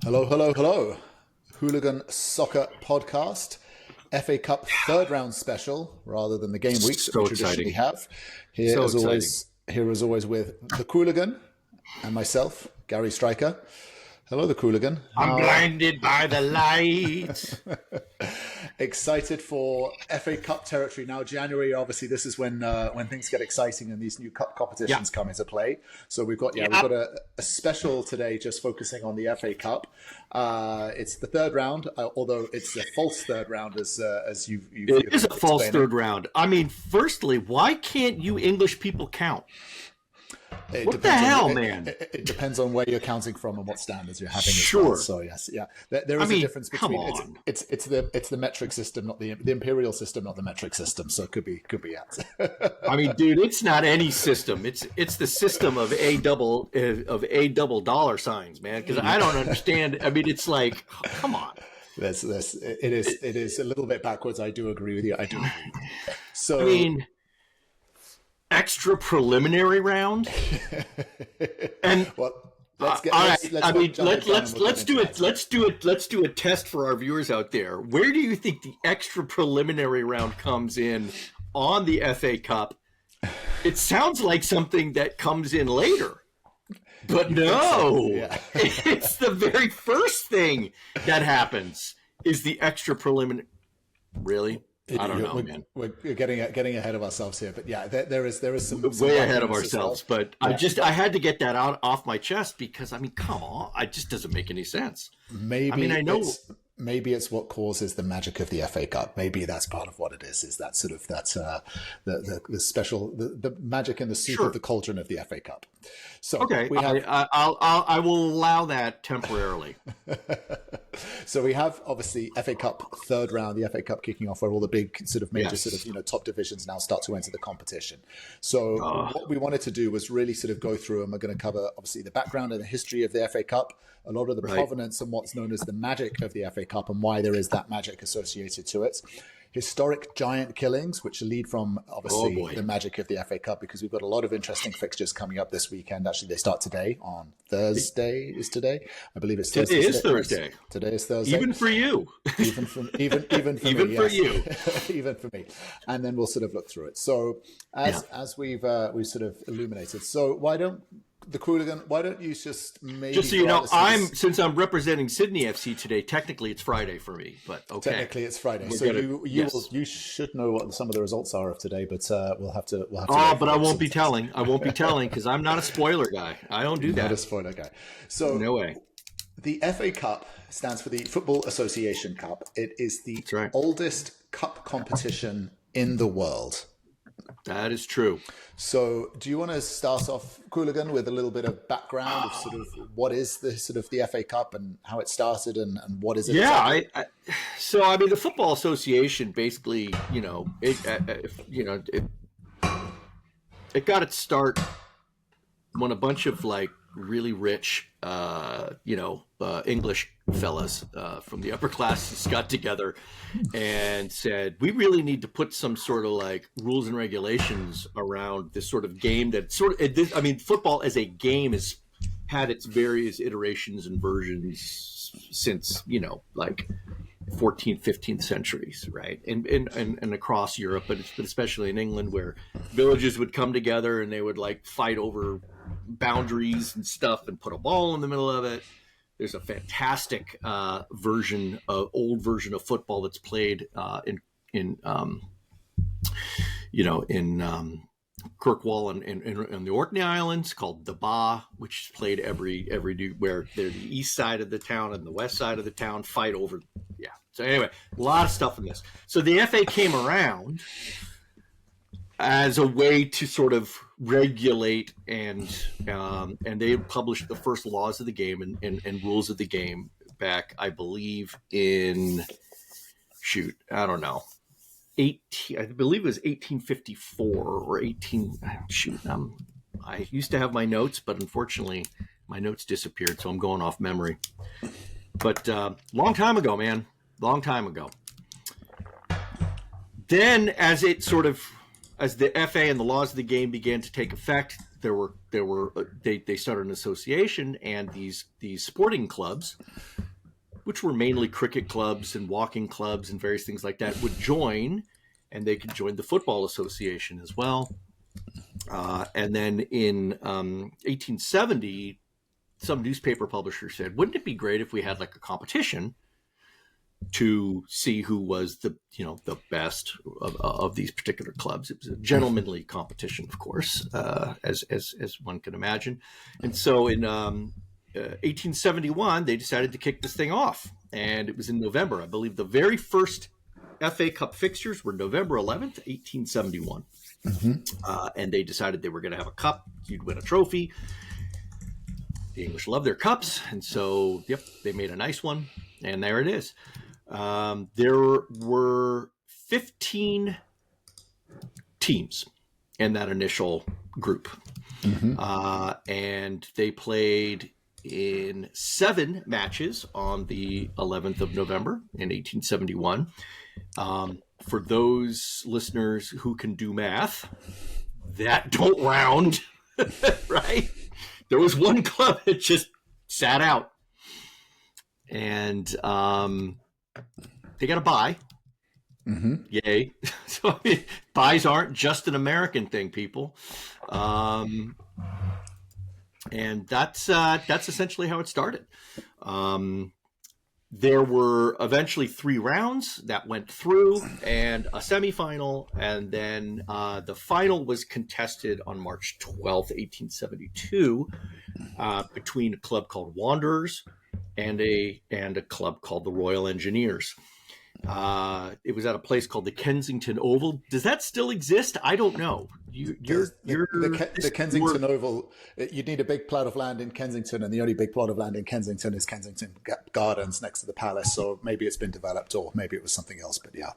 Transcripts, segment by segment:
Hello, hello, hello. Hooligan Soccer Podcast, FA Cup third round special rather than the game weeks that we traditionally have. Here as always with the Qooligan and myself, Gary Stryker. Hello, the Qooligan. I'm blinded by the light. Excited for FA Cup territory now. January, obviously, this is when things get exciting and these new cup competitions come into play. So we've got a special today, just focusing on the FA Cup. It's the third round, although it's a false third round, as you've it is a false third round. I mean, firstly, why can't you English people count? What the hell, man? It depends on where you're counting from and what standards you're having. Sure. Well. So yes, yeah, there is a difference between it's the metric system, not the imperial system, not the metric system. So it could be it. I mean, dude, it's not any system. It's the system of a double dollar signs, man. Because I don't understand. I mean, it's like, come on. It is a little bit backwards. I do agree with you. So I mean. Extra preliminary round, and let's do a test for our viewers out there. Where do you think the extra preliminary round comes in on the FA Cup? It sounds like something that comes in later, but no, it's the very first thing that happens is the extra preliminary. Really? I don't know, man. We're getting ahead of ourselves here, but yeah, there is some way ahead of ourselves. Well. But yeah. I had to get that off my chest because I mean, come on, it just doesn't make any sense. Maybe it's what causes the magic of the FA Cup. Maybe that's part of what it is. Is that sort of the special the magic in the soup of the cauldron of the FA Cup. So okay, I will allow that temporarily. So we have obviously FA Cup third round, the FA Cup kicking off, where all the big sort of major top divisions now start to enter the competition. So what we wanted to do was really sort of go through, and we're going to cover obviously the background and the history of the FA Cup, a lot of the provenance and what's known as the magic of the FA Cup and why there is that magic associated to it. Historic giant killings, which lead from obviously the magic of the FA Cup, because we've got a lot of interesting fixtures coming up this weekend. Actually, they start today on Thursday. Is today? I believe it's Thursday. Today is Thursday. Today is Thursday. Even for you. Even for me. Even for me. And then we'll sort of look through it. So as we've sort of illuminated. So why don't you just maybe... Just so you know, since I'm representing Sydney FC today, technically it's Friday for me, but okay. Technically it's Friday. You should know what some of the results are of today, but we'll have to but I won't be telling. I won't be telling because I'm not a spoiler guy. I don't do that. Not a spoiler guy. So no way. The FA Cup stands for the Football Association Cup. It is the oldest cup competition in the world. That is true. So do you want to start off, Qooligan, with a little bit of background of sort of what is the sort of the FA Cup and how it started and what is it? Yeah, so I mean the Football Association basically, it got its start when a bunch of like really rich, English fellas from the upper classes got together and said, we really need to put some sort of like rules and regulations around this sort of game that football as a game has had its various iterations and versions since, like 14th, 15th centuries, right? And across Europe, but especially in England, where villages would come together and they would like fight over boundaries and stuff and put a ball in the middle of it. There's a fantastic old version of football that's played in Kirkwall and in the Orkney Islands called the Ba, which is played where they're the east side of the town and the west side of the town fight over. Yeah. So anyway, a lot of stuff in this. So the FA came around as a way to sort of regulate and they published the first laws of the game and rules of the game back, I believe, in I don't know. I believe it was 1854 or 18. I used to have my notes, but unfortunately, my notes disappeared, so I'm going off memory. But long time ago, man, long time ago. Then, as the FA and the laws of the game began to take effect, they started an association, and these sporting clubs, which were mainly cricket clubs and walking clubs and various things like that, would join, and they could join the football association as well. And then in 1870, some newspaper publisher said, wouldn't it be great if we had like a competition to see who was the best of these particular clubs? It was a gentlemanly competition, of course, as one can imagine. And so in 1871, they decided to kick this thing off, and it was in November. I believe the very first FA Cup fixtures were November 11th, 1871. And they decided they were going to have a cup. You'd win a trophy. The English love their cups, and so they made a nice one, and there it is. There were 15 teams in that initial group, and they played in 7 matches on the 11th of November in 1871. For those listeners who can do math, that don't round, right? There was one club that just sat out, and they got a bye. Yay. So I mean, buys aren't just an American thing, people. And that's essentially how it started. There were eventually 3 rounds that went through, and a semifinal, and then the final was contested on March 12th, 1872, between a club called Wanderers and a club called the Royal Engineers. It was at a place called the Kensington Oval. Does that still exist? I don't know. The Kensington Oval, you'd need a big plot of land in Kensington, and the only big plot of land in Kensington is Kensington Gardens next to the palace. So maybe it's been developed, or maybe it was something else. But yeah,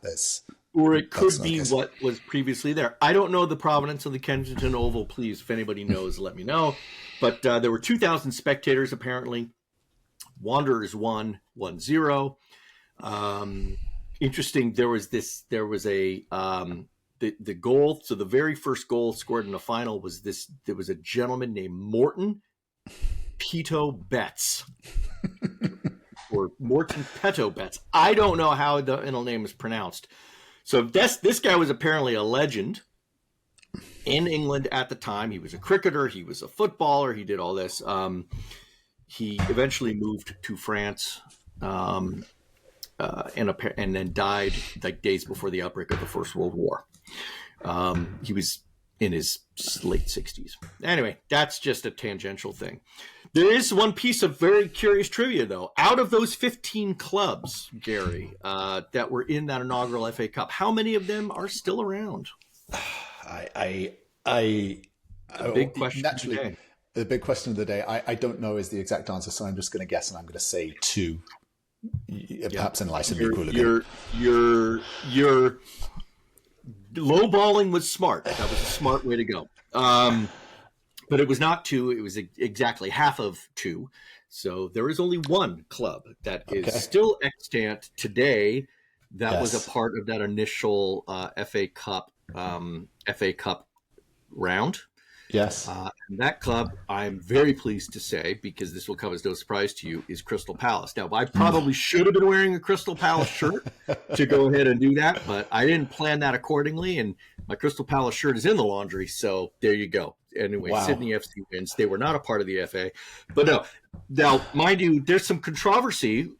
or it could be what was previously there. I don't know the provenance of the Kensington Oval. Please, if anybody knows, let me know. But there were 2,000 spectators apparently. Wanderers won 1-0. Interesting. There was a the goal. So the very first goal scored in the final was this. There was a gentleman named Morton Peto Betts, or Morton Peto Betts. I don't know how the middle name is pronounced. So this guy was apparently a legend in England at the time. He was a cricketer. He was a footballer. He did all this. He eventually moved to France. And then died like days before the outbreak of the First World War. He was in his late 60s. Anyway, that's just a tangential thing. There is one piece of very curious trivia, though. Out of those 15 clubs, Gary, that were in that inaugural FA Cup, how many of them are still around? A big question. Naturally, today. The big question of the day. I don't know is the exact answer, so I'm just going to guess, and I'm going to say 2. Perhaps enlighten me, Qooligan. Your lowballing was smart. That was a smart way to go. But it was not 2. It was exactly half of 2. So there is only one club that is still extant today. That was a part of that initial FA Cup round. Yes. And that club, I'm very pleased to say, because this will come as no surprise to you, is Crystal Palace. Now, I probably should have been wearing a Crystal Palace shirt to go ahead and do that, but I didn't plan that accordingly, and my Crystal Palace shirt is in the laundry, so there you go. Anyway, wow. Sydney FC wins. They were not a part of the FA. But no, now, mind you, there's some controversy,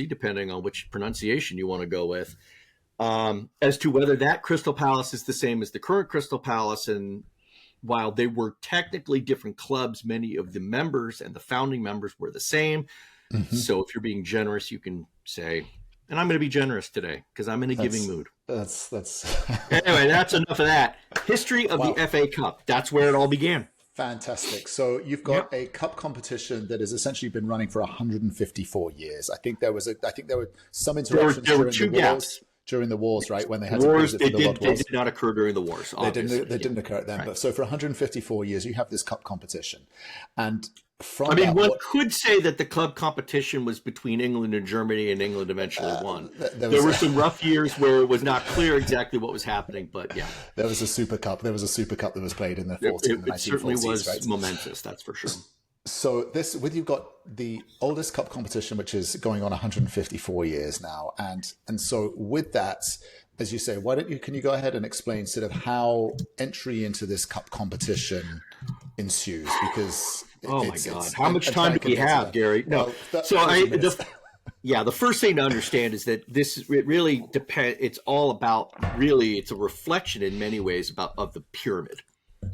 depending on which pronunciation you want to go with, as to whether that Crystal Palace is the same as the current Crystal Palace. And while they were technically different clubs, many of the members and the founding members were the same. So if you're being generous, you can say, and I'm going to be generous today because I'm in a giving mood. That's Anyway, that's enough of that. History of the FA Cup. That's where it all began. Fantastic. So you've got a cup competition that has essentially been running for 154 years. I think there were some interruptions during the wars, right? When they had to close it for the World Wars. They did not occur during the wars. They didn't occur then. Right. But so for 154 years, you have this cup competition. And From that, one could say that the club competition was between England and Germany, and England eventually won. There were some rough years where it was not clear exactly what was happening, but yeah. There was a Super Cup. There was a Super Cup that was played in the 1940s. It certainly was momentous, that's for sure. So you've got the oldest cup competition, which is going on 154 years now. And so with that, as you say, can you go ahead and explain sort of how entry into this cup competition ensues? Because my God, how much time do we have, Gary? No. The first thing to understand is that it really depends. It's all about, really, it's a reflection in many ways of the pyramid,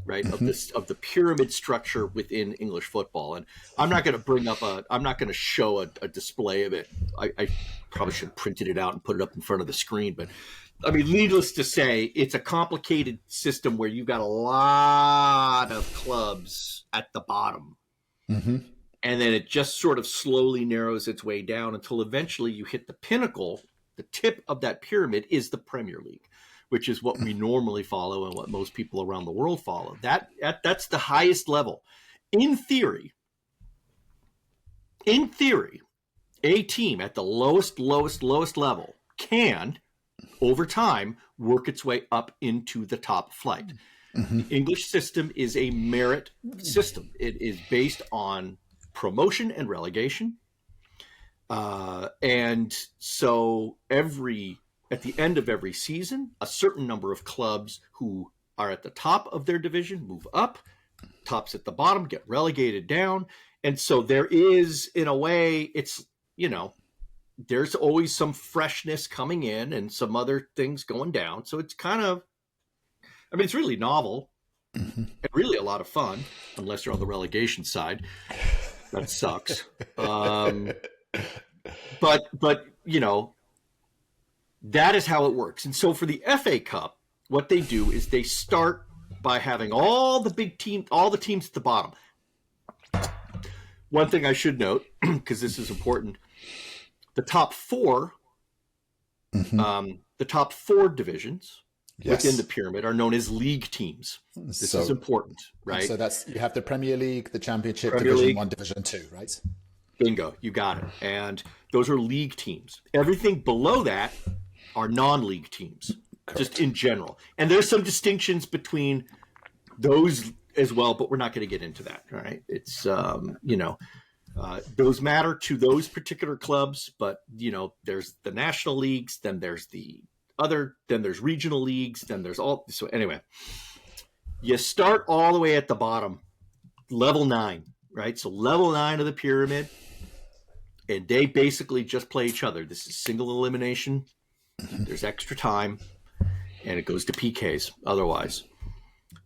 right? Mm-hmm. Of the pyramid structure within English football. And I'm not going to show a display of it. I probably should have printed it out and put it up in front of the screen, but I mean, needless to say, it's a complicated system where you've got a lot of clubs at the bottom. Mm-hmm. And then it just sort of slowly narrows its way down until eventually you hit the pinnacle. The tip of that pyramid is the Premier League, which is what we normally follow and what most people around the world follow. That's the highest level. In theory, a team at the lowest level can, over time, work its way up into the top flight. Mm-hmm. The English system is a merit system. It is based on promotion and relegation. And so at the end of every season, a certain number of clubs who are at the top of their division move up, tops at the bottom get relegated down. And so there is, in a way, it's, there's always some freshness coming in and some other things going down. So it's kind of, it's really novel and really a lot of fun, unless you're on the relegation side. That sucks. But that is how it works. And so for the FA Cup, what they do is they start by having all the teams at the bottom. One thing I should note, because this is important, the top four divisions within the pyramid are known as league teams. This is important, right? So you have the Premier League, the Championship, Division 1, Division 2, right? Bingo, you got it. And those are league teams. Everything below that are non-league teams, just in general. And there's some distinctions between those as well, but we're not going to get into that, all right? It's, those matter to those particular clubs, but, there's the national leagues, then there's then there's regional leagues, then there's so anyway, you start all the way at the bottom, level 9, right? So level 9 of the pyramid, and they basically just play each other. This is single elimination. There's extra time, and it goes to PKs otherwise.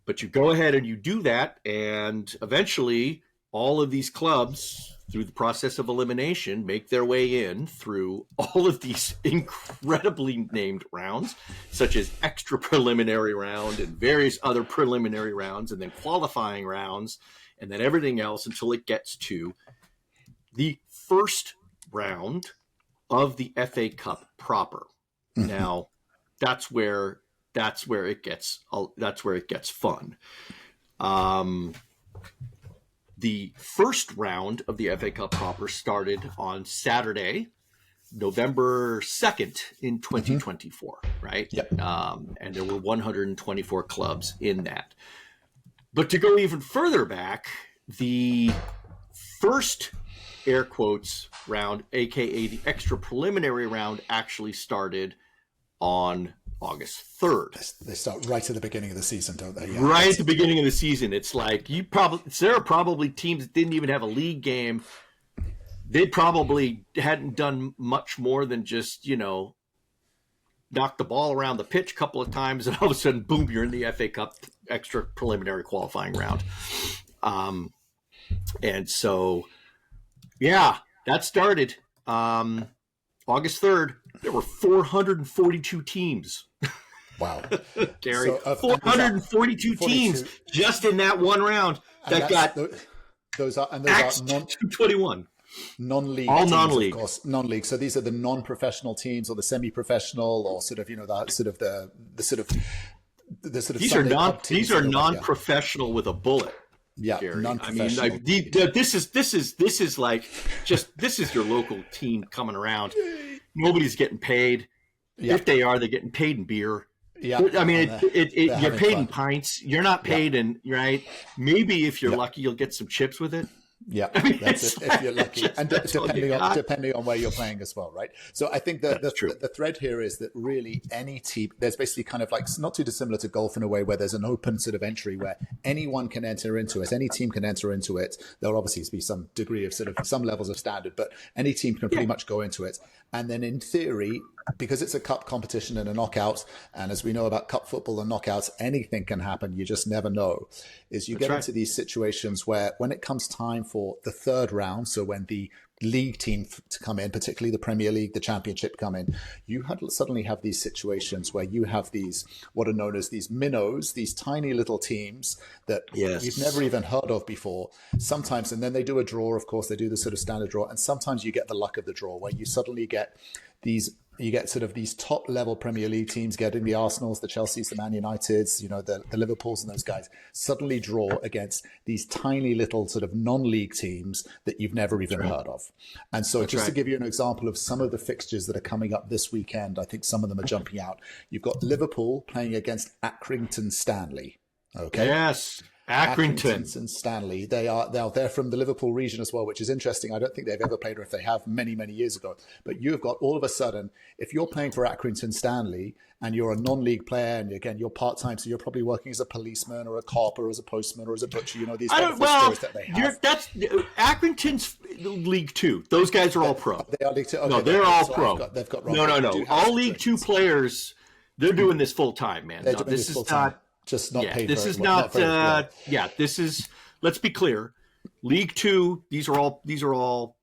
But you go ahead and you do that, and eventually all of these clubs, through the process of elimination, make their way in through all of these incredibly named rounds, such as extra preliminary round and various other preliminary rounds, and then qualifying rounds, and then everything else until it gets to the first round of the FA Cup proper. Mm-hmm. Now, that's where it gets fun. The first round of the FA Cup proper started on Saturday, November 2nd in 2024, right? Yep. And there were 124 clubs in that. But to go even further back, the first air quotes round, aka the extra preliminary round, actually started on August 3rd. They start right at the beginning of the season, don't they? Yeah. Right at the beginning of the season. It's like there are probably teams that didn't even have a league game. They probably hadn't done much more than just, knock the ball around the pitch a couple of times, and all of a sudden, boom, you're in the FA Cup extra preliminary qualifying round. And so, yeah, that started August 3rd. There were 442 teams. Wow. Gary, 442 teams just in that one round that got those are 221. Non-league all teams, non-league. Of course, non-league. So these are the non-professional teams or the semi-professional or sort of, These are non-professional with a bullet. Yeah, Gary. non-professional. I mean, this is like this is your local team coming around. Nobody's getting paid. Yeah. If they are, they're getting paid in beer. Yeah, I mean, you're paid in fun. pints. You're not paid in, right? Maybe if you're lucky, you'll get some chips with it. Yeah, I mean, that's if you're lucky, and depending on where you're playing as well, right? So I think the thread here is that really any team, there's basically kind of like not too dissimilar to golf in a way where there's an open sort of entry where anyone can enter into it, any team can enter into it. There'll obviously be some degree of sort of some levels of standard, but any team can pretty much go into it. And then in theory, because it's a cup competition and a knockout, and as we know about cup football and knockouts, anything can happen. You just never know. Is you get into these situations where when it comes time for the third round, so when the league team to come in, particularly the Premier League, the Championship come in, you suddenly have these situations where you have these what are known as these minnows, these tiny little teams that you've never even heard of before. Sometimes, and then they do a draw, of course, they do the sort of standard draw, and sometimes you get the luck of the draw where you suddenly get sort of these top level Premier League teams getting the Arsenals, the Chelseas, the Man Uniteds, the Liverpools and those guys suddenly draw against these tiny little sort of non-league teams that you've never even heard of. And so to give you an example of some of the fixtures that are coming up this weekend, I think some of them are jumping out. You've got Liverpool playing against Accrington Stanley. Okay. Yes. Accrington and Stanley. They're from the Liverpool region as well, which is interesting. I don't think they've ever played, or if they have, many, many years ago. But you've got all of a sudden, if you're playing for Accrington Stanley and you're a non-league player, and again you're part-time, so you're probably working as a policeman or a cop or as a postman or as a butcher. These stories that they have. That's Accrington's League Two. Those guys are all pro. They are League Two. Okay, no, they're all pro. They've got no. All League Two players, they're doing this full time, man. No, this is not. Just not paid. This is not. This is. Let's be clear. League Two. These are all.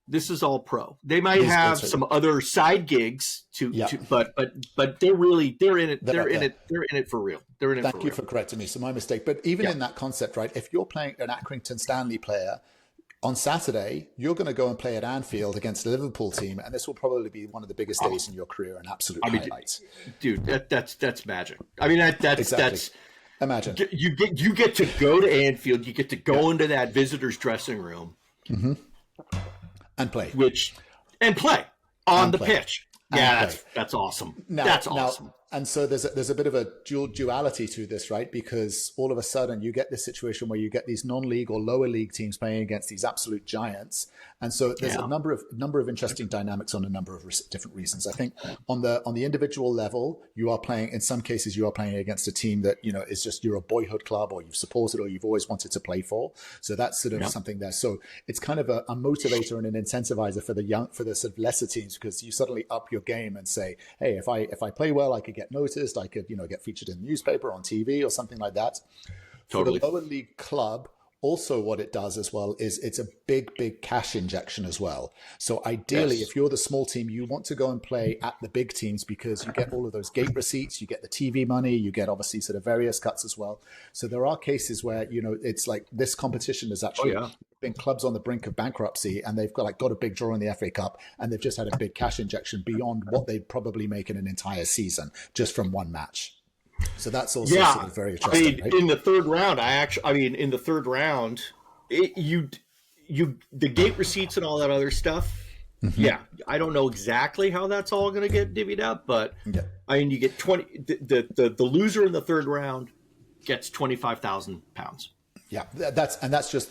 This is all pro. They might have some other side gigs but they're in it. They're in it for real. They're in it. Thank you for correcting me. So my mistake. But even in that concept, right? If you're playing an Accrington Stanley player on Saturday, you're going to go and play at Anfield against the Liverpool team, and this will probably be one of the biggest days in your career and absolute highlights. Dude, that's magic. I mean, that's. Imagine you get to go to Anfield. You get to go into that visitor's dressing room and play on the pitch. Yeah, that's awesome. That's awesome. And so there's a bit of a duality to this, right? Because all of a sudden you get this situation where you get these non-league or lower league teams playing against these absolute giants, and so there's a number of interesting dynamics on a number of different reasons. I think on the individual level, you are playing. In some cases, you are playing against a team that is just you're a boyhood club or you've supported or you've always wanted to play for. So that's sort of something there. So it's kind of a motivator and an incentivizer for the sort of lesser teams, because you suddenly up your game and say, hey, if I play well, I could get noticed, I could get featured in the newspaper, on TV or something like that. Totally. For the lower league club, also what it does as well is it's a big cash injection as well. So ideally, if you're the small team, you want to go and play at the big teams because you get all of those gate receipts, you get the TV money, you get obviously sort of various cuts as well. So there are cases where it's like this competition has actually been clubs on the brink of bankruptcy, and they've got a big draw in the FA Cup, and they've just had a big cash injection beyond what they'd probably make in an entire season just from one match. So that's also sort of very interesting. I mean, in the third round, the gate receipts and all that other stuff. I don't know exactly how that's all going to get divvied up, but I mean, you get 20. The loser in the third round gets £25,000. Yeah, that's just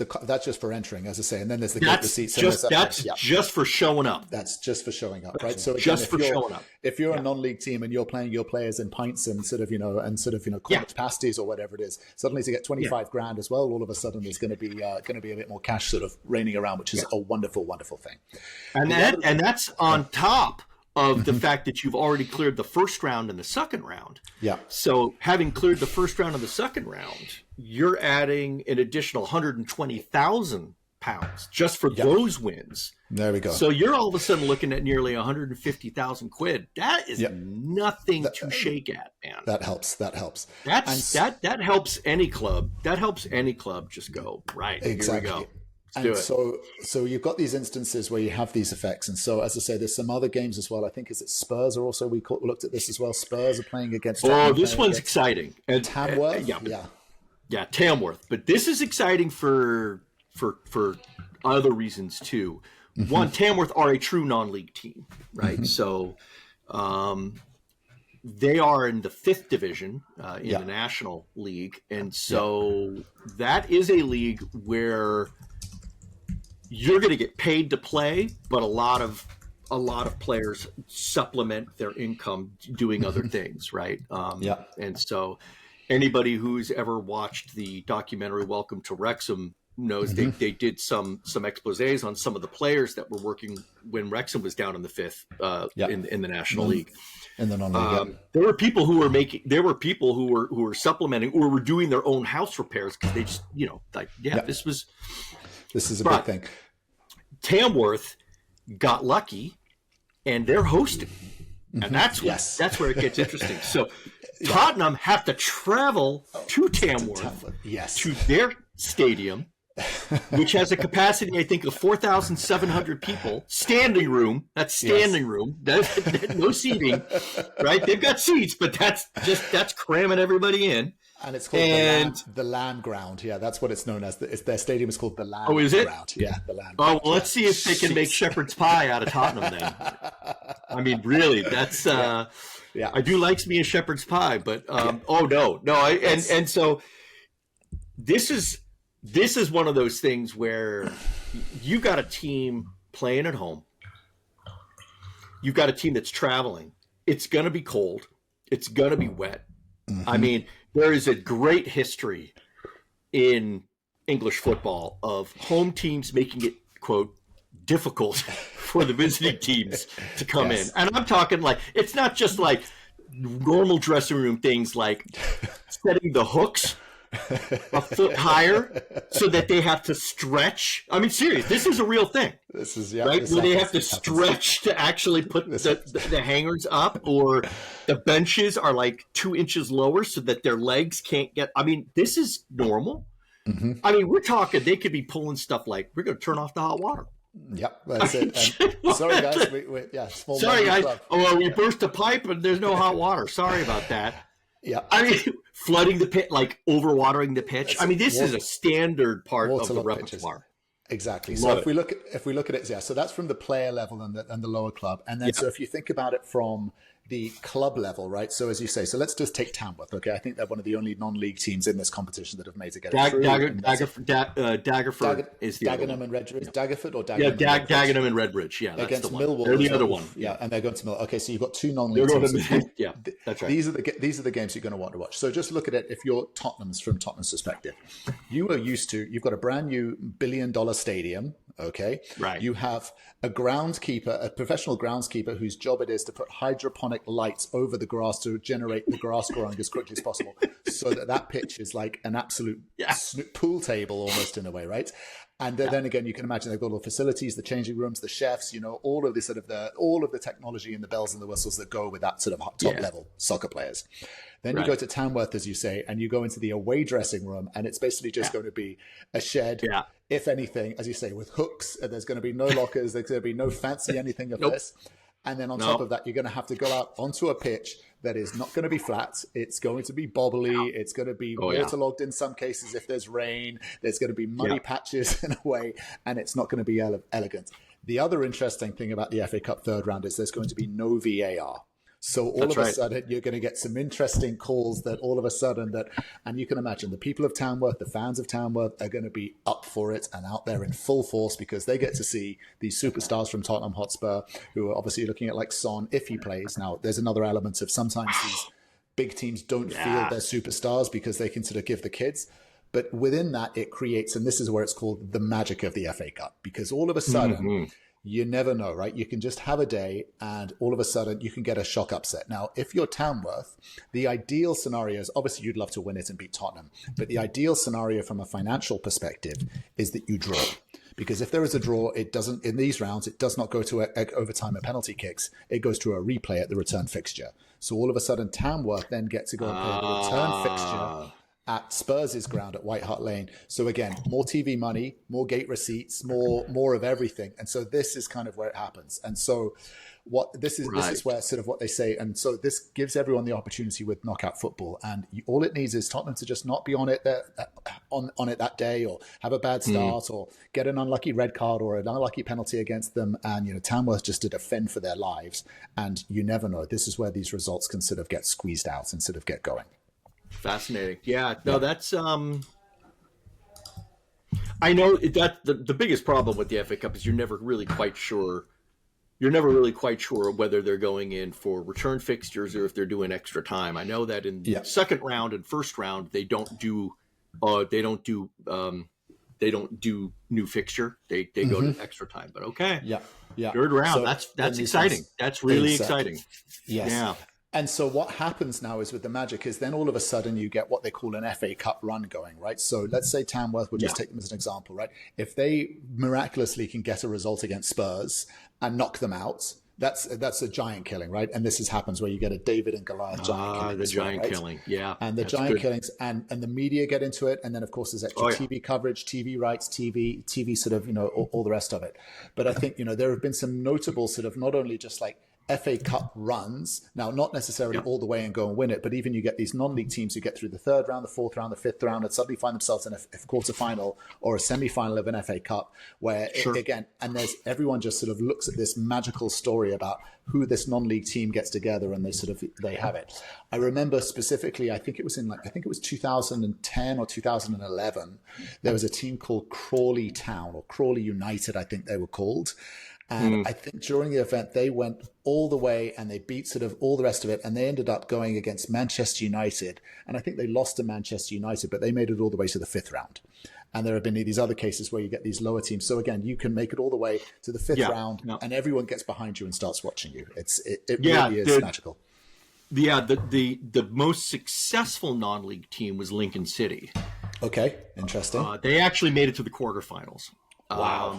for entering, as I say, and then there's the gate receipts. That's just for showing up. That's just for showing up, right? So again, showing up. If you're a non-league team and you're playing your players in pints and cornish pasties or whatever it is, suddenly to get 25 grand as well, all of a sudden there's going to be a bit more cash sort of raining around, which is a wonderful, wonderful thing. And that's on top of the fact that you've already cleared the first round and the second round. Yeah. So having cleared the first round and the second round, you're adding an additional £120,000 just for those wins. There we go. So you're all of a sudden looking at nearly 150,000 quid. That is nothing to shake at, man. That helps. That helps any club. That helps any club just go right. Exactly. Here we go. And so you've got these instances where you have these effects. And so, as I say, there's some other games as well. I think is it Spurs are also, we looked at this as well. Spurs are playing against. This one's exciting. And Tamworth, Yeah, Tamworth. But this is exciting for other reasons too. Mm-hmm. One, Tamworth are a true non-league team, right? Mm-hmm. So they are in the 5th division in the National League. And so that is a league where you're going to get paid to play, but a lot of players supplement their income doing other things, right? And so anybody who's ever watched the documentary Welcome to Wrexham knows they did some exposés on some of the players that were working when Wrexham was down in the 5th in the National League. In the non-league, there were people who were supplementing or were doing their own house repairs because they just this is a big thing. Tamworth got lucky, and they're hosting, and that's where it gets interesting. So Tottenham have to travel to Tamworth, to their stadium, which has a capacity, I think, of 4,700 people. Standing room. That's standing room. That's no seating, right? They've got seats, but that's cramming everybody in. And it's called the Land Ground. Yeah, that's what it's known as. Their stadium is called the Land Ground. Oh, is it? Yeah, the Land Ground. Oh, well, let's see if they can make shepherd's pie out of Tottenham then. I mean, really, that's I do like me a shepherd's pie, but and so this is one of those things where you got a team playing at home. You've got a team that's traveling. It's going to be cold. It's going to be wet. Mm-hmm. I mean, there is a great history in English football of home teams making it, quote, difficult for the visiting teams to come in. And I'm talking like, it's not just like normal dressing room things like setting the hooks a foot higher so that they have to stretch. I mean, serious, this is a real thing. This is right where they have to stretch to actually put the hangers up, or the benches are like 2 inches lower so that their legs can't get. I mean, this is normal. Mm-hmm. I mean, we're talking they could be pulling stuff like we're going to turn off the hot water. Yep, that's it. Sorry, guys. Small. Sorry, guys. Oh, well, we burst a pipe and there's no hot water. Sorry about that. Yeah, I mean, flooding the pit, like overwatering the pitch. I mean, this is a standard part of the repertoire. Pitches. Exactly. So if we look at it, so that's from the player level and the lower club, and then so if you think about it from the club level, right? So as you say, so let's just take Tamworth. Okay, I think they're one of the only non-league teams in this competition that have made it get through. Daggerford is the Dagenham and Redbridge. Daggerford or Dagenham? Yeah, Dagenham and Redbridge. Yeah, that's against the one. Millwall. They're the other one. Yeah, and they're going to Millwall. Okay, so you've got 2 non-league teams. Yeah, that's right. These are the games you're going to want to watch. So just look at it. If you're from Tottenham's perspective, you are used to. You've got a brand new $1 billion stadium. Okay. Right. You have a professional groundskeeper whose job it is to put hydroponic lights over the grass to generate the grass growing as quickly as possible, so that pitch is like an absolute pool table almost in a way, right? And then again, you can imagine they've got all the facilities, the changing rooms, the chefs, all of this all of the technology and the bells and the whistles that go with that sort of top level soccer players. Then you go to Tamworth, as you say, and you go into the away dressing room, and it's basically just going to be a shed, if anything, as you say, with hooks. And there's going to be no lockers. There's going to be no fancy anything of this. And then on top of that, you're going to have to go out onto a pitch that is not going to be flat. It's going to be bobbly. It's going to be waterlogged in some cases if there's rain. There's going to be muddy patches in a way, and it's not going to be elegant. The other interesting thing about the FA Cup third round is there's going to be no VAR. So all of a sudden, you're going to get some interesting calls that all of a sudden and you can imagine the people of Tamworth, the fans of Tamworth are going to be up for it and out there in full force because they get to see these superstars from Tottenham Hotspur who are obviously looking at like Son if he plays. Now, there's another element of sometimes these big teams don't feel they're superstars because they can sort of give the kids. But within that, it creates, and this is where it's called the magic of the FA Cup, because all of a sudden, you never know, right? You can just have a day and all of a sudden you can get a shock upset. Now, if you're Tamworth, the ideal scenario is obviously you'd love to win it and beat Tottenham. But the ideal scenario from a financial perspective is that you draw. Because if there is a draw, it doesn't, in these rounds, it does not go to overtime and penalty kicks. It goes to a replay at the return fixture. So all of a sudden, Tamworth then get to go and play the return fixture at Spurs' ground at White Hart Lane. So again, more TV money, more gate receipts, more of everything. And so this is kind of where it happens. And so this is where sort of what they say. And so this gives everyone the opportunity with knockout football. And all it needs is Tottenham to just not be on it on it that day, or have a bad start, or get an unlucky red card or an unlucky penalty against them. And, Tamworth just to defend for their lives. And you never know. This is where these results can sort of get squeezed out and sort of get going. Fascinating. Yeah. No, that's I know that the biggest problem with the FA Cup is you're never really quite sure whether they're going in for return fixtures or if they're doing extra time. I know that in the second round and first round they don't do new fixture. They go to extra time. But okay. Yeah. Third round. So that's exciting. That's really exciting. Yes. Yeah. And so what happens now is with the Magic is then all of a sudden you get what they call an FA Cup run going, right? So let's say Tamworth, we'll just take them as an example, right? If they miraculously can get a result against Spurs and knock them out, that's a giant killing, right? And this happens where you get a David and Goliath giant killing. The giant killing, yeah. And the giant killings, and the media get into it. And then, of course, there's extra TV coverage, TV rights, TV sort of, all the rest of it. But I think, there have been some notable sort of not only just like FA Cup runs, now not necessarily all the way and go and win it, but even you get these non-league teams who get through the third round, the fourth round, the fifth round, and suddenly find themselves in a quarter-final or a semi-final of an FA Cup, where and there's everyone just sort of looks at this magical story about who this non-league team gets together, and they have it. I remember specifically, I think it was 2010 or 2011, there was a team called Crawley Town, or Crawley United, I think they were called. And I think during the event, they went all the way and they beat sort of all the rest of it. And they ended up going against Manchester United. And I think they lost to Manchester United, but they made it all the way to the fifth round. And there have been these other cases where you get these lower teams. So again, you can make it all the way to the fifth round and everyone gets behind you and starts watching you. It really is magical. Yeah, the most successful non-league team was Lincoln City. Okay, interesting. They actually made it to the quarterfinals. Wow.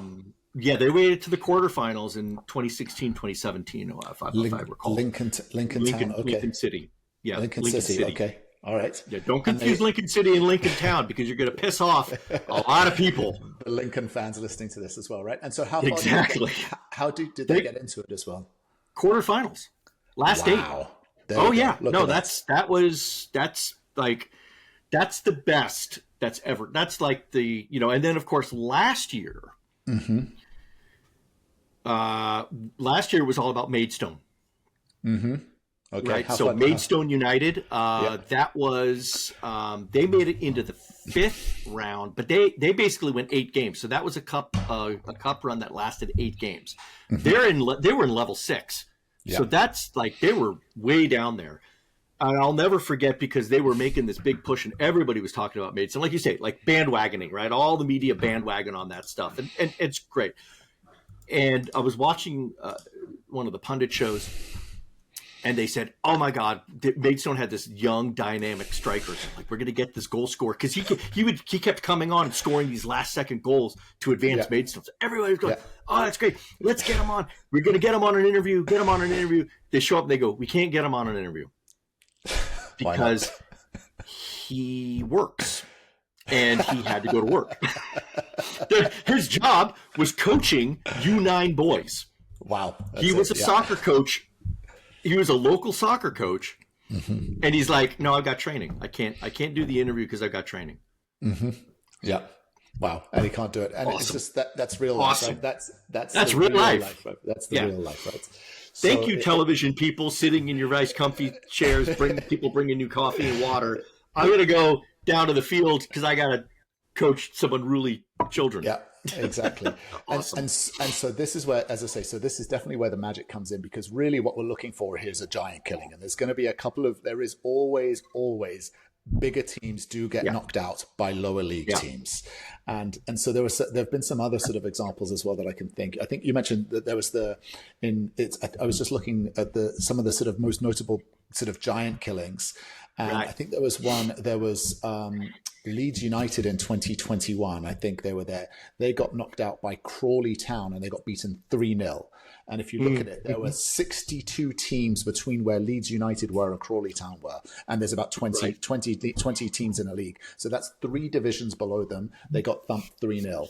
Yeah, they waited to the quarterfinals in 2016, 2017, if I recall. Lincoln Town, okay. Lincoln City. Yeah, Lincoln City, okay. All right. Yeah, don't confuse Lincoln City and Lincoln Town because you're going to piss off a lot of people. The Lincoln fans are listening to this as well, right? And so how did they get into it as well? Quarterfinals. Last eight. That's the best that's ever. That's like and then of course last year. Last year was all about Maidstone. Okay. Right. So Maidstone United, that was they made it into the fifth round, but they basically went 8 games. So that was a cup run that lasted 8 games. They were in level 6. So that's like they were way down there. And I'll never forget because they were making this big push and everybody was talking about Maidstone. Like you say, like bandwagoning, right? All the media bandwagon on that stuff. And it's great. And I was watching one of the pundit shows and they said, oh my God, Maidstone had this young dynamic striker. So like, we're going to get this goal scorer. Because he kept coming on and scoring these last second goals to advance Maidstone. So everybody was going, oh, that's great. Let's get him on. We're going to get him on an interview. They show up and they go, we can't get him on an interview. Because he works and he had to go to work. His job was coaching U9 boys. Wow. He was a soccer coach. He was a local soccer coach. And he's like, no, I've got training. I can't do the interview because I've got training. Yeah. Wow. And he can't do it. And it's just that's real life. Right? That's real life. Right? That's the real life, right? Thank you, television people sitting in your nice comfy chairs, people bringing you coffee and water. I'm going to go down to the field because I got to coach some unruly children. Yeah, exactly. Awesome. and so this is where, as I say, so this is definitely where the magic comes in because really what we're looking for here is a giant killing. And there's going to be there is always bigger teams do get knocked out by lower league teams. And so there have been some other sort of examples as well that I can think. I think you mentioned that there was I was just looking at some of the sort of most notable sort of giant killings. And I think there was Leeds United in 2021. I think they were there. They got knocked out by Crawley Town and they got beaten 3-0. And if you look at it, there were 62 teams between where Leeds United were and Crawley Town were. And there's about 20 teams in a league. So that's 3 divisions below them. They got thumped 3-0.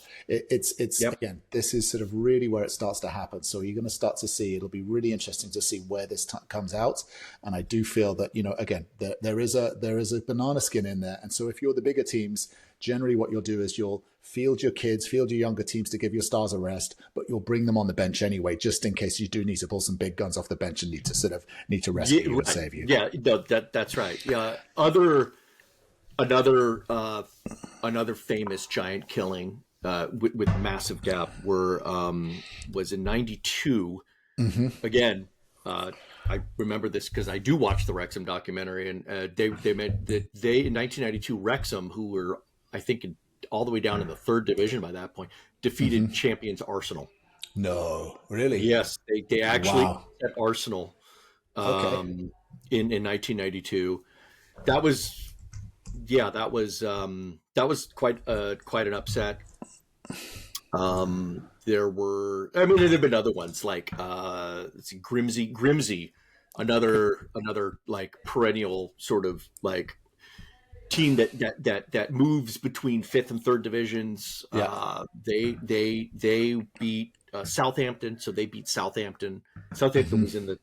Again, this is sort of really where it starts to happen. So you're going to start to see, it'll be really interesting to see where this comes out. And I do feel that, again, there is a banana skin in there. And so if you're the bigger teams, generally what you'll do is you'll field your younger teams to give your stars a rest, but you'll bring them on the bench anyway, just in case you do need to pull some big guns off the bench and need to rescue you and save you. Yeah, no, that's right. Yeah, another famous giant killing with massive gap was in '92. Mm-hmm. Again, I remember this because I do watch the Wrexham documentary, and they meant that in 1992 Wrexham, who were I think all the way down in the 3rd division by that point, defeated champions Arsenal. No, really? Yes, they actually at Arsenal in 1992. That was quite an upset. There've been other ones like Grimsey, another like perennial sort of like team that moves between 5th and 3rd divisions. Yeah. They beat Southampton, so they beat Southampton. Southampton was in the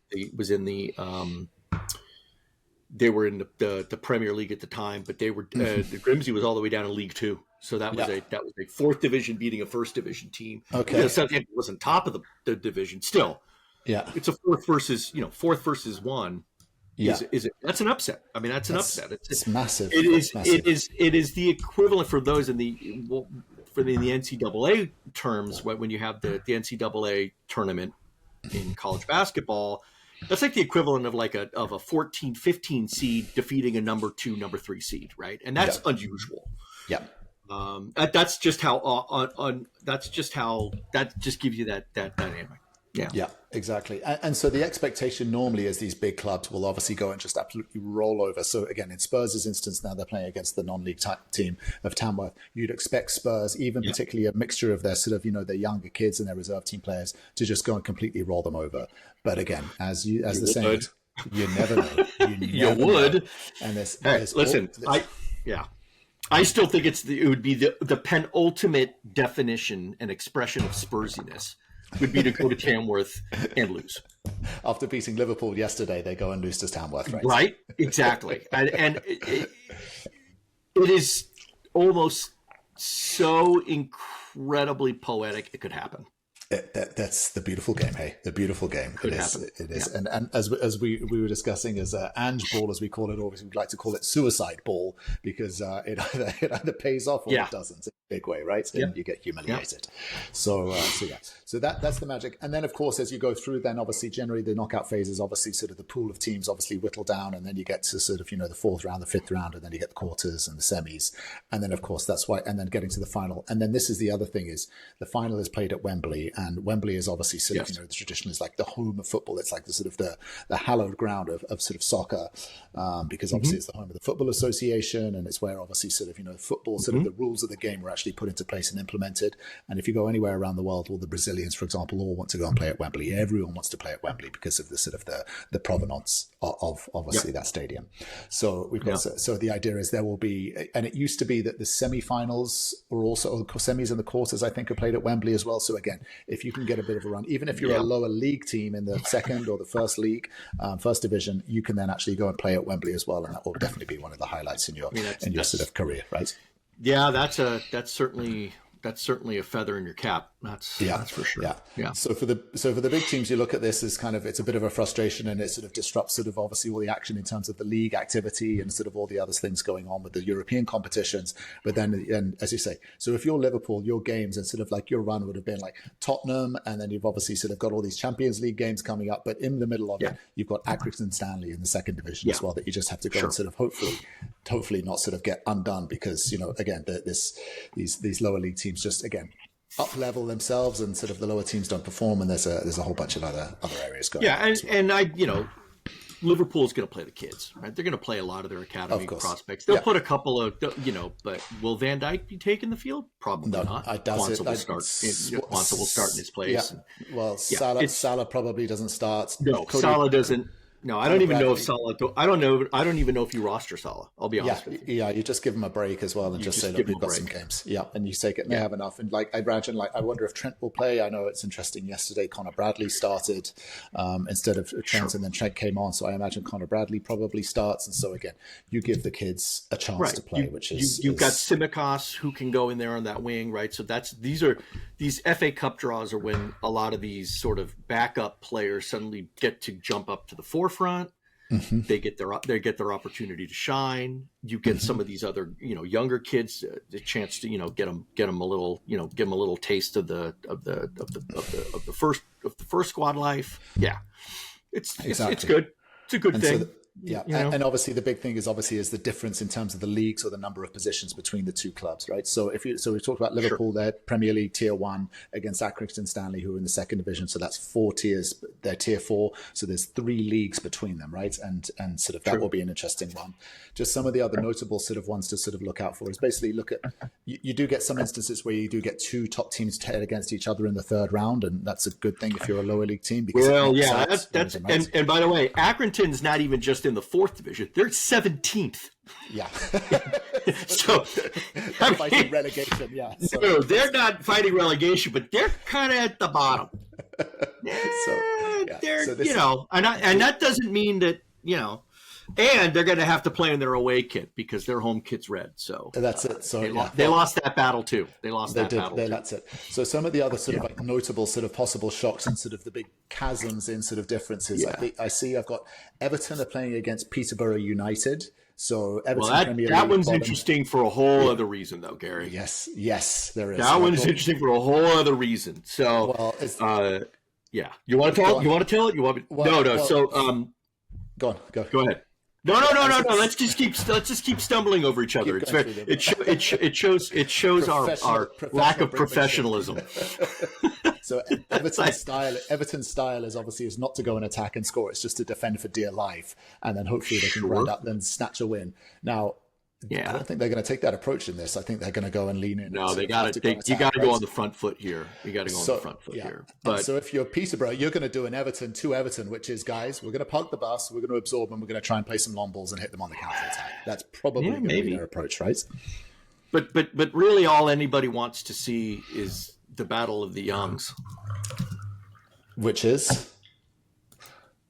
they were in the Premier League at the time, but they were the Grimsey was all the way down in League 2. So that was a 4th division beating a 1st division team. Okay, Southampton was on top of the division still. Yeah, it's a 4th versus 1. Yeah, that's an upset. I mean, that's an upset. It's massive. It is the equivalent for those in the NCAA terms when you have the NCAA tournament in college basketball. That's like the equivalent of a 14, 15 seed defeating a number 2, number 3 seed, right? And that's unusual. Yeah. That just gives you that dynamic. Yeah, exactly. And so the expectation normally is these big clubs will obviously go and just absolutely roll over. So again, in Spurs' instance, now they're playing against the non-league team of Tamworth. You'd expect Spurs, even particularly a mixture of their sort of, their younger kids and their reserve team players, to just go and completely roll them over. But again, as the saying, you never know. You would. Know. And I still think it would be the penultimate definition and expression of Spursiness would be to go to Tamworth and lose. After beating Liverpool yesterday, they go and lose to Tamworth, right? Right, exactly. and it is almost so incredibly poetic it could happen. That's the beautiful game, hey? The beautiful game. It is. Yeah. And as we were discussing, is Ange ball, as we call it, or we'd like to call it suicide ball, because it either pays off or it doesn't in a big way, right? And you get humiliated. So that's the magic. And then, of course, as you go through, then obviously generally the knockout phase is obviously sort of the pool of teams obviously whittle down, and then you get to sort of, the 4th round, the 5th round, and then you get the quarters and the semis. And then, of course, that's why, and then getting to the final. And then this is the other thing, is the final is played at Wembley. And Wembley is obviously sort of, the tradition is like the home of football. It's like the sort of the hallowed ground of sort of soccer, because obviously it's the home of the Football Association, and it's where obviously sort of, football, sort of the rules of the game were actually put into place and implemented. And if you go anywhere around the world, all the Brazilians, for example, all want to go and play at Wembley. Everyone wants to play at Wembley because of the sort of the provenance of obviously that stadium. So we've got, so the idea is there will be, and it used to be that the semi-finals were also, semis and the quarters, I think, are played at Wembley as well. So again, if you can get a bit of a run, even if you're a lower league team in the 2nd or the 1st league, 1st division, you can then actually go and play at Wembley as well, and that will definitely be one of the highlights in your sort of career, right? Yeah, that's certainly a feather in your cap. That's for sure. Yeah. So for the big teams, you look at this as kind of, it's a bit of a frustration, and it sort of disrupts sort of obviously all the action in terms of the league activity and sort of all the other things going on with the European competitions. But then, and as you say, so if you're Liverpool, your games and sort of like your run would have been like Tottenham, and then you've obviously sort of got all these Champions League games coming up. But in the middle of it, you've got Accrington Stanley in the 2nd division as well, that you just have to go and sort of hopefully not sort of get undone, because again these lower league teams just again up level themselves, and sort of the lower teams don't perform, and there's a whole bunch of other areas going on. And I Liverpool's going to play the kids, right? They're going to play a lot of their academy prospects. They'll put a couple of, but will Van Dijk be taking the field? Probably not. I doubt it. Quansah will start in his place. Yeah. Well, Salah probably doesn't start. No, Salah doesn't. No, I don't even know if Salah. I don't even know if you roster Salah. I'll be honest with you. Yeah, you just give him a break as well, and just say, look, we've got some games. Yeah, and you say they have enough. And I imagine, I wonder if Trent will play. I know it's interesting. Yesterday, Connor Bradley started instead of Trent, and then Trent came on. So I imagine Connor Bradley probably starts. And so again, you give the kids a chance to play, you've got Tsimikas who can go in there on that wing, right? So these FA Cup draws are when a lot of these sort of backup players suddenly get to jump up to the forefront. Mm-hmm. They get their opportunity to shine. You get some of these other younger kids the chance to get them a little taste of the first squad life. Yeah, it's good. It's a good thing. And obviously the big thing is the difference in terms of the leagues or the number of positions between the two clubs, right? So we talked about Liverpool, their Premier League Tier 1 against Accrington Stanley, who are in the second division. So that's 4 tiers. They're Tier 4. So there's 3 leagues between them, right? And sort of that will be an interesting one. Just some of the other notable sort of ones to sort of look out for is basically look at, you do get some instances where you do get 2 top teams head against each other in the third round. And that's a good thing if you're a lower league team. Because and by the way, Accrington's not even just in the 4th division, they're 17th. Yeah. So fighting relegation, yeah. So. No, they're not fighting relegation, but they're kind of at the bottom. And that doesn't mean that, and they're going to have to play in their away kit because their home kit's red. So that's it. So they lost that battle too. That's it. So some of the other sort of notable sort of possible shocks and sort of the big chasms in sort of differences. Yeah. I've got Everton are playing against Peterborough United. So Everton that one's interesting for a whole other reason, though, Gary. Yes, there is. That one's interesting for a whole other reason. So, you want to tell? You want to tell it? You want me? No. So, go ahead. No. Let's just keep stumbling over each other. It shows our lack of professionalism. So Everton's style is not to go and attack and score. It's just to defend for dear life, and then hopefully they can run up and snatch a win. Now, I don't think they're going to take that approach in this. I think they're going to go and lean in. No, you got to go on the front foot here. Here. But so if you're Peterborough, you're going to do an Everton to Everton, which is, guys, we're going to park the bus, we're going to absorb them, we're going to try and play some long balls and hit them on the counter attack. That's probably going to be their approach, right? But really, all anybody wants to see is the Battle of the Youngs, which is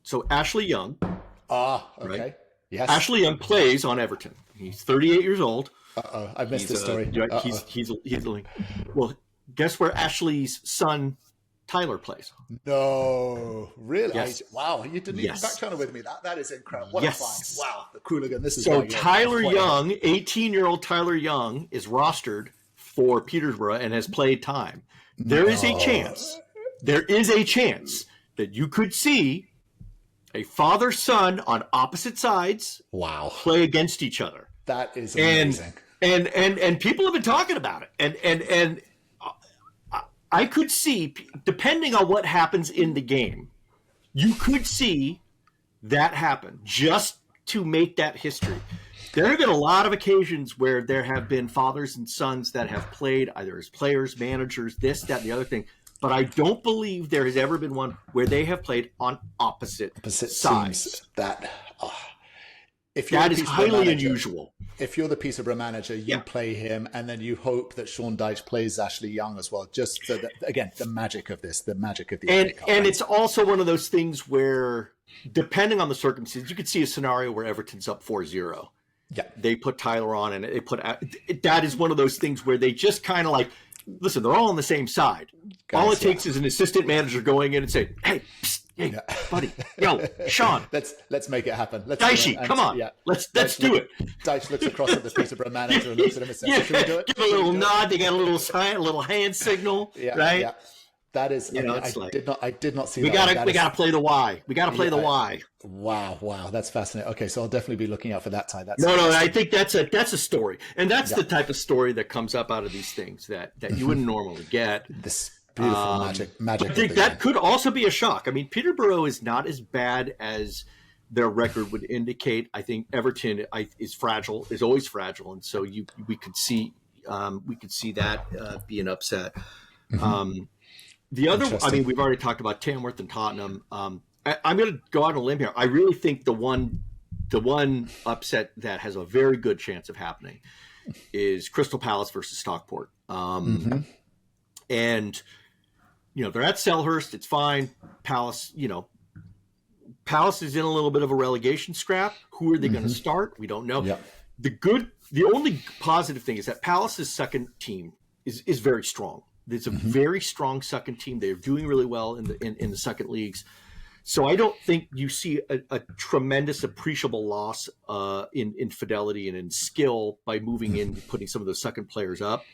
so Ashley Young. Okay. Right? Yes. Ashley Young plays on Everton. He's 38 years old. I missed this story. Well, guess where Ashley's son Tyler plays? No, really? Yes. Wow, you didn't even back channel with me. That is incredible. What a find! Wow, the Qooligan. This is so Tyler Young, 18-year-old Tyler Young, is rostered for Peterborough and has played time. There is a chance that you could see a father-son on opposite sides play against each other. That is amazing. And people have been talking about it. And I could see, depending on what happens in the game, you could see that happen just to make that history. There have been a lot of occasions where there have been fathers and sons that have played either as players, managers, this, that, and the other thing. But I don't believe there has ever been one where they have played on opposite sides. That is highly unusual. If you're the Peterborough manager, you play him, and then you hope that Sean Dyche plays Ashley Young as well. Just so that, again, the magic of this, the magic of the FA Cup. And it's also one of those things where, depending on the circumstances, you could see a scenario where Everton's up 4-0. Yeah, they put Tyler on, and that is one of those things where they just kind of like, listen, they're all on the same side. Guys, all it takes is an assistant manager going in and saying, "Hey, buddy, yo, Sean, let's make it happen. Dicey, come on, let's do it." Dyche looks across at the Peterborough manager and looks at him and says, "Can we do it?" Give a little nod. They got a little hand signal, right? Yeah. That is, I did not see. We gotta play the why. We gotta play the why. Wow, that's fascinating. Okay, so I'll definitely be looking out for that tie. I think that's a story, and that's the type of story that comes up out of these things that you wouldn't normally get. This beautiful magic. I think that could also be a shock. I mean, Peterborough is not as bad as their record would indicate. I think Everton is always fragile, and so we could see that be an upset. Mm-hmm. The other, I mean, we've already talked about Tamworth and Tottenham. I'm going to go out on a limb here. I really think the one upset that has a very good chance of happening is Crystal Palace versus Stockport. Mm-hmm. And, they're at Selhurst. It's fine. Palace is in a little bit of a relegation scrap. Who are they going to start? We don't know. Yep. The only positive thing is that Palace's second team is very strong. It's a very strong second team. They're doing really well in the second leagues. So I don't think you see a tremendous appreciable loss in fidelity and in skill by moving in, putting some of those second players up.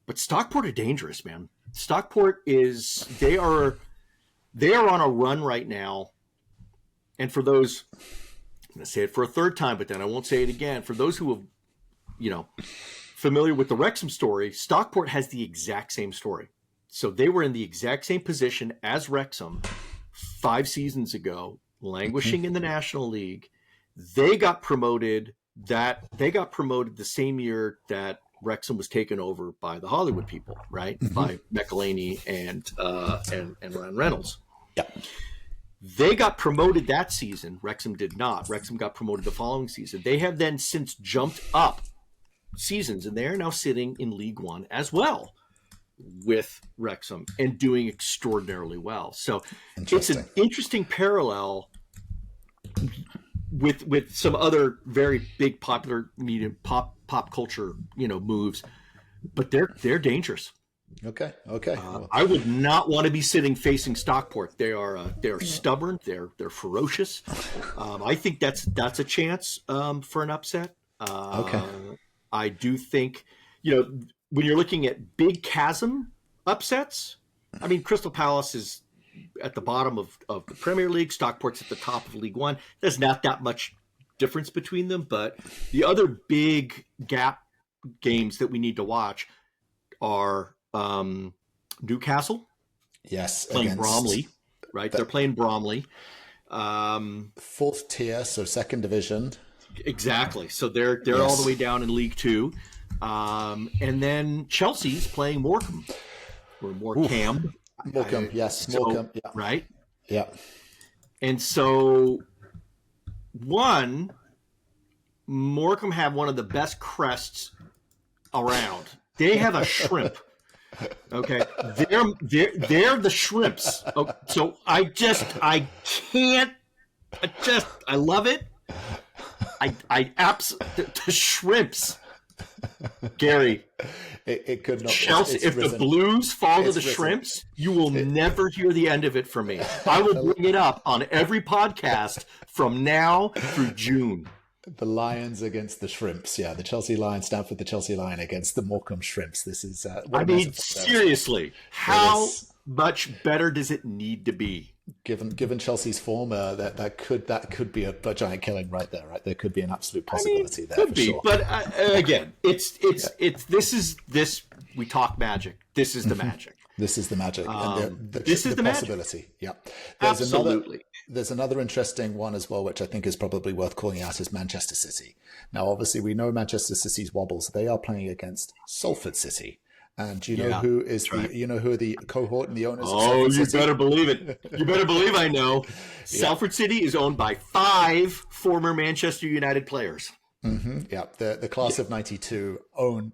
But Stockport are dangerous, man. Stockport they are on a run right now. And for those, I'm going to say it for a third time, but then I won't say it again. For those who have, familiar with the Wrexham story, Stockport has the exact same story. So they were in the exact same position as Wrexham 5 seasons ago, languishing in the National League. They got promoted the same year that Wrexham was taken over by the Hollywood people, right? By McElhaney and Ryan Reynolds. Yeah. They got promoted that season. Wrexham did not. Wrexham got promoted the following season. They have then since jumped up seasons, and they are now sitting in League One as well with Wrexham and doing extraordinarily well. So it's an interesting parallel with some other very big popular media pop culture moves, but they're dangerous. Okay. I would not want to be sitting facing Stockport. They're stubborn. They're ferocious. I think that's a chance for an upset. Okay. I do think, when you're looking at big chasm upsets, I mean, Crystal Palace is at the bottom of the Premier League. Stockport's at the top of League One. There's not that much difference between them, but the other big gap games that we need to watch are Newcastle. Yes. Playing Bromley, right? They're playing Bromley. Fourth tier, so second division. Exactly. So they're all the way down in League Two. And then Chelsea's playing Morecambe. Or Morecambe. Morecambe, yes. Morecambe, yeah. Right? Yeah. And so, Morecambe have one of the best crests around. They have a shrimp. Okay, they're the shrimps. Okay. So I love it. The shrimps, Gary. It could not. Chelsea, if the Blues fall to the Shrimps, you will never hear the end of it from me. I will bring it up on every podcast from now through June. The Lions against the Shrimps. Yeah, the Chelsea Lions stand for the Chelsea Lion against the Morecambe Shrimps. This is. Seriously, how much better does it need to be? Given Chelsea's form, that could be a giant killing right there. Right, there could be an absolute possibility there. Could be, sure. But again, it's this. We talk magic. This is the magic. This is the magic. And this is the possibility. Magic. Yeah, Absolutely. There's another interesting one as well, which I think is probably worth calling out, is Manchester City. Now, obviously, we know Manchester City's wobbles. They are playing against Salford City. And do you know who is who are the cohort and the owners of Salford City? You better believe it. You better believe I know. Salford City is owned by 5 former Manchester United players. Mm-hmm. Yeah, the class of '92 own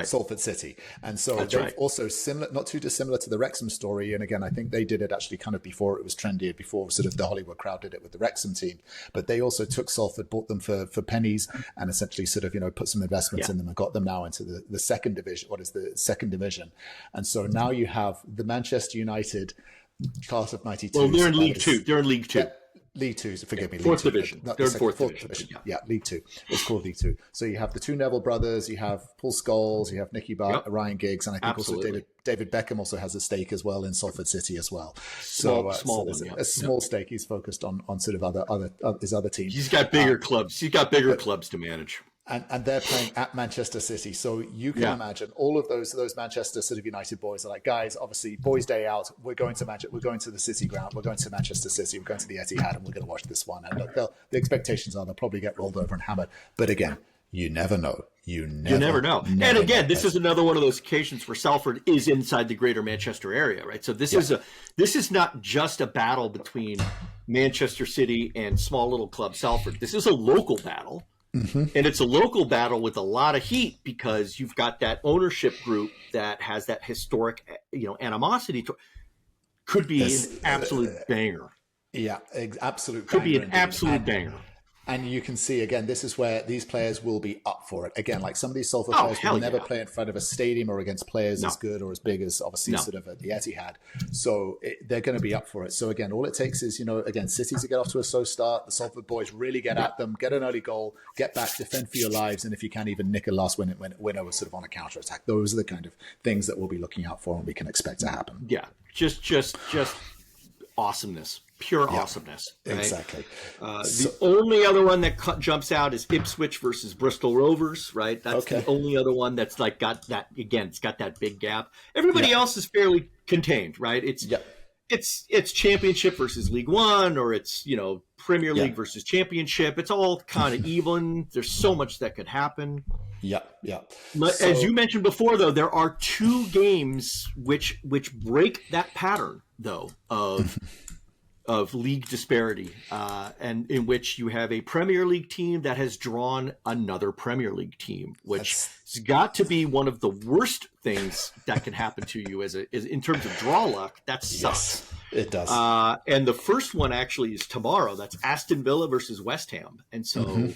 Salford City. And so they've also not too dissimilar to the Wrexham story. And again, I think they did it actually kind of before it was trendy, before sort of the Hollywood crowd did it with the Wrexham team. But they also took Salford, bought them for pennies, and essentially sort of, put some investments in them and got them now into the second division. What is the second division? And so now you have the Manchester United class of '92. Well, they're in League Two. They're in League Two. Yeah. League Two, forgive me. Fourth division. They're in fourth division. Yeah, League Two. It's called League Two. So you have the 2 Neville brothers, you have Paul Scholes, you have Nicky Butt, Ryan Giggs, and I think also David Beckham also has a stake as well in Salford City as well. A small stake. He's focused on sort of other his other teams. He's got bigger clubs. He's got bigger clubs to manage. And they're playing at Manchester City. So you can imagine all of those Manchester sort of United boys are like, guys, obviously boys day out, we're going to the City ground, we're going to Manchester City, we're going to the Etihad, and we're going to watch this one. And look, the expectations are they'll probably get rolled over and hammered. But again, you never know. You never know. And again, this is another one of those occasions where Salford is inside the greater Manchester area, right? So this is not just a battle between Manchester City and small little club Salford. This is a local battle. Mm-hmm. And it's a local battle with a lot of heat because you've got that ownership group that has that historic, animosity. Could be an absolute banger. Yeah, absolute. Could be an absolute banger. And you can see, again, this is where these players will be up for it. Again, like some of these Salford players will never play in front of a stadium or against players as good or as big as, obviously, sort of at the Etihad. So they're going to be up for it. So, again, all it takes is, again, City to get off to a slow start. The Salford boys really get at them, get an early goal, get back, defend for your lives, and if you can, even nick a last winner sort of on a counter-attack. Those are the kind of things that we'll be looking out for and we can expect to happen. Yeah, just awesomeness. Pure awesomeness. Right? Exactly. The only other one that jumps out is Ipswich versus Bristol Rovers, right? That's the only other one that's like got that, again, it's got that big gap. Everybody else is fairly contained, right? It's Championship versus League One, or it's, Premier League versus Championship. It's all kind of even. There's so much that could happen. Yeah. As you mentioned before, though, there are two games which break that pattern, though, of league disparity, and in which you have a Premier League team that has drawn another Premier League team, which has got to be one of the worst things that can happen to you as in terms of draw luck. That sucks. It does. And the first one actually is tomorrow. That's Aston Villa versus West Ham. And so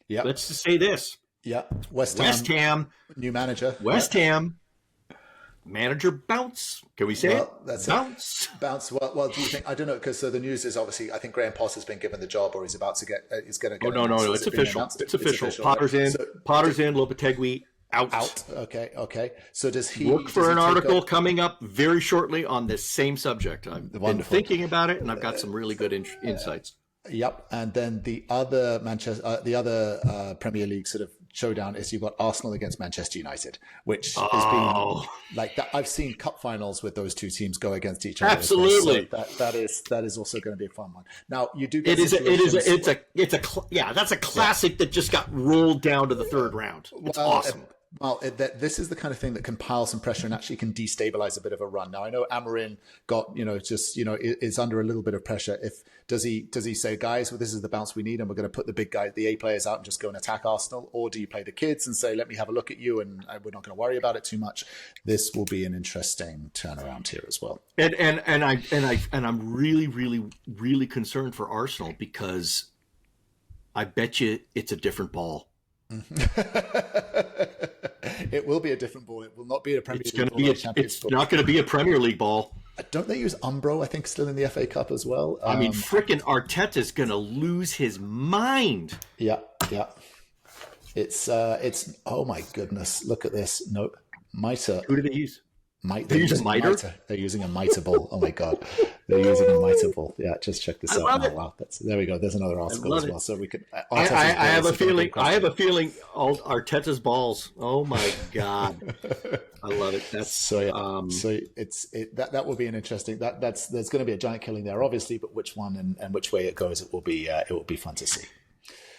let's just say this. Yeah. West Ham. New manager. West Ham. Manager bounce. Can we say it? That's bounce. Well, do you think? I don't know, because the news is obviously I think Graham Potter's been given the job, or he's about to get. He's going to get. No. It's official. It's official. Potter's in. Potter's in. Lopetegui out. Okay. So does he look for an article coming up very shortly on this same subject? I've been thinking about it, and I've got some really good insights. Yep. And then the other Premier League sort of showdown is you've got Arsenal against Manchester United, which has been like that. I've seen cup finals with those two teams go against each other. Absolutely. So that is also going to be a fun one. Now you do get that's a classic that just got rolled down to the third round. It's awesome. This is the kind of thing that can pile some pressure and actually can destabilize a bit of a run. Now I know Amorim got is under a little bit of pressure. Does he say, guys, well, this is the bounce we need, and we're going to put the A players out and just go and attack Arsenal, or do you play the kids and say, let me have a look at you, and we're not going to worry about it too much? This will be an interesting turnaround here as well. And I'm really, really, really concerned for Arsenal, because I bet you it's a different ball. It will be a different ball. It will not be a Premier League ball. It's not going to be a Premier League ball. Don't they use Umbro, I think, still in the FA Cup as well? I mean, frickin' Arteta's going to lose his mind. Yeah. It's oh my goodness, look at this. Nope. Mitre. Who do they use? They're using a mitre. They're using a mitre ball. Oh my god, they're using a mitre ball. Yeah, just check this out. Oh, wow, there we go. There's another article as well, so we could. I have a feeling. Arteta's balls. Oh my god, I love it. That's so. Yeah. That will be an interesting. There's going to be a giant killing there, obviously, but which one and which way it goes, it will be fun to see.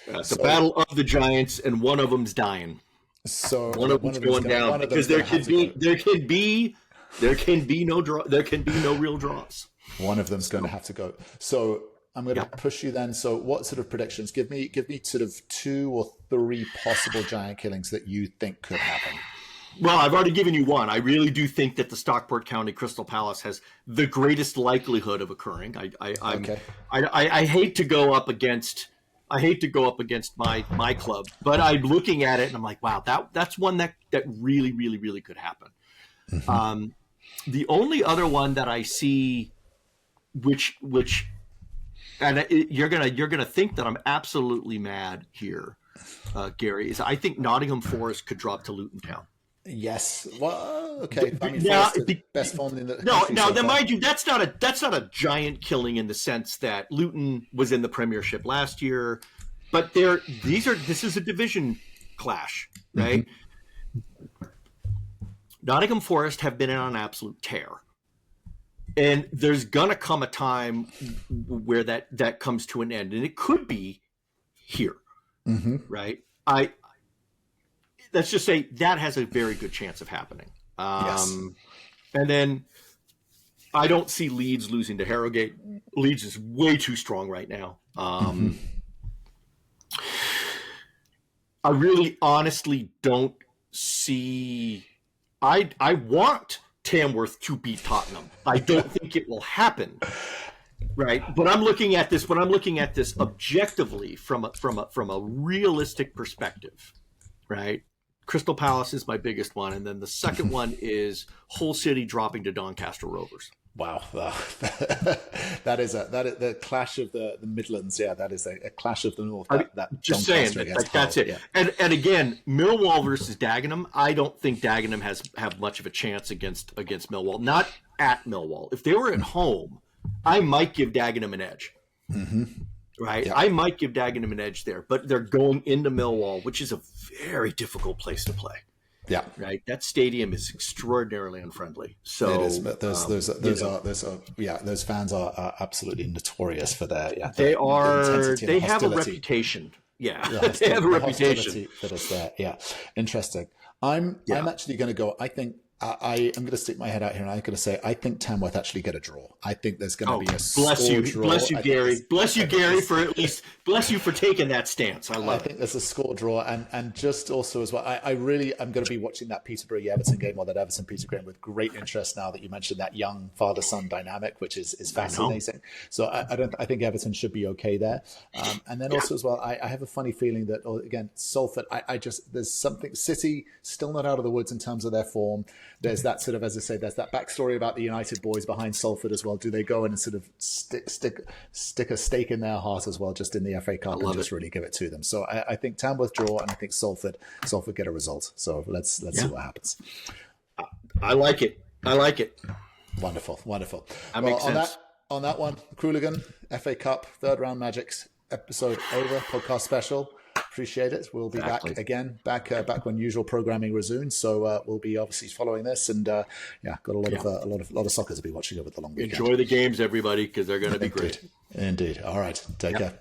It's a battle of the giants, and one of them's dying. So one of them's going down, because there can be no real draws. One of them's going to have to go. So I'm going to push you then. So what sort of predictions? Give me sort of 2 or 3 possible giant killings that you think could happen. Well, I've already given you one. I really do think that the Stockport County Crystal Palace has the greatest likelihood of occurring. I hate to go up against my club, but I'm looking at it and I'm like, wow, that's one that really, really, really could happen. Mm-hmm. The only other one that I see, which and you're gonna think that I'm absolutely mad here, Gary, is I think Nottingham Forest could drop to Luton Town. Yes. Well, okay. I mean, best form in the now, mind you, that's not a giant killing in the sense that Luton was in the Premiership last year, but this is a Division clash, right? Nottingham Forest have been on an absolute tear. And there's going to come a time where that comes to an end. And it could be here, right? Let's just say that has a very good chance of happening. Yes. And then I don't see Leeds losing to Harrogate. Leeds is way too strong right now. I really honestly don't see – I want Tamworth to beat Tottenham. I don't think it will happen, right? But I'm looking at this objectively from a realistic perspective, right? Crystal Palace is my biggest one, and then the second one is Hull City dropping to Doncaster Rovers. Wow, that is the clash of the Midlands. Yeah, that is a clash of the North. That just saying, that's it. Yeah. And again, Millwall versus Dagenham. I don't think Dagenham have much of a chance against Millwall. Not at Millwall. If they were at home, I might give Dagenham an edge. Right, yeah. I might give Dagenham an edge there, but they're going into Millwall, which is a very difficult place to play. Yeah, right. That stadium is extraordinarily unfriendly. So it is. But those fans are absolutely notorious for their They have a reputation. Yeah, they have a reputation that is there. Yeah, interesting. I'm actually going to go. I think I am going to stick my head out here, and I'm going to say I think Tamworth actually get a draw. I think there's going to be a score draw. Bless you, Gary. Bless you, Gary, for at least bless you for taking that stance. I think there's a score draw, and just also as well. I really am going to be watching that Peterborough-Everton game or that Everton-Peterborough game with great interest. Now that you mentioned that young father-son dynamic, which is fascinating. So I think Everton should be okay there. And then also as well, I have a funny feeling that again Salford. There's something. City still not out of the woods in terms of their form. There's that sort of, as I say, there's that backstory about the United boys behind Salford as well. Do they go in and sort of stick a stake in their heart as well, just in the FA Cup and just really give it to them? So I think Tamworth draw, and I think Salford get a result. So let's see what happens. I like it. Wonderful. That makes sense. On that one, Qooligan, FA Cup, third round Magics episode over, podcast special. Appreciate it. We'll be back again, back when usual programming resumes. So we'll be obviously following this, and got a lot of soccer to be watching over the long weekend. Enjoy the games, everybody, because they're going to be great. Indeed. All right. Take care.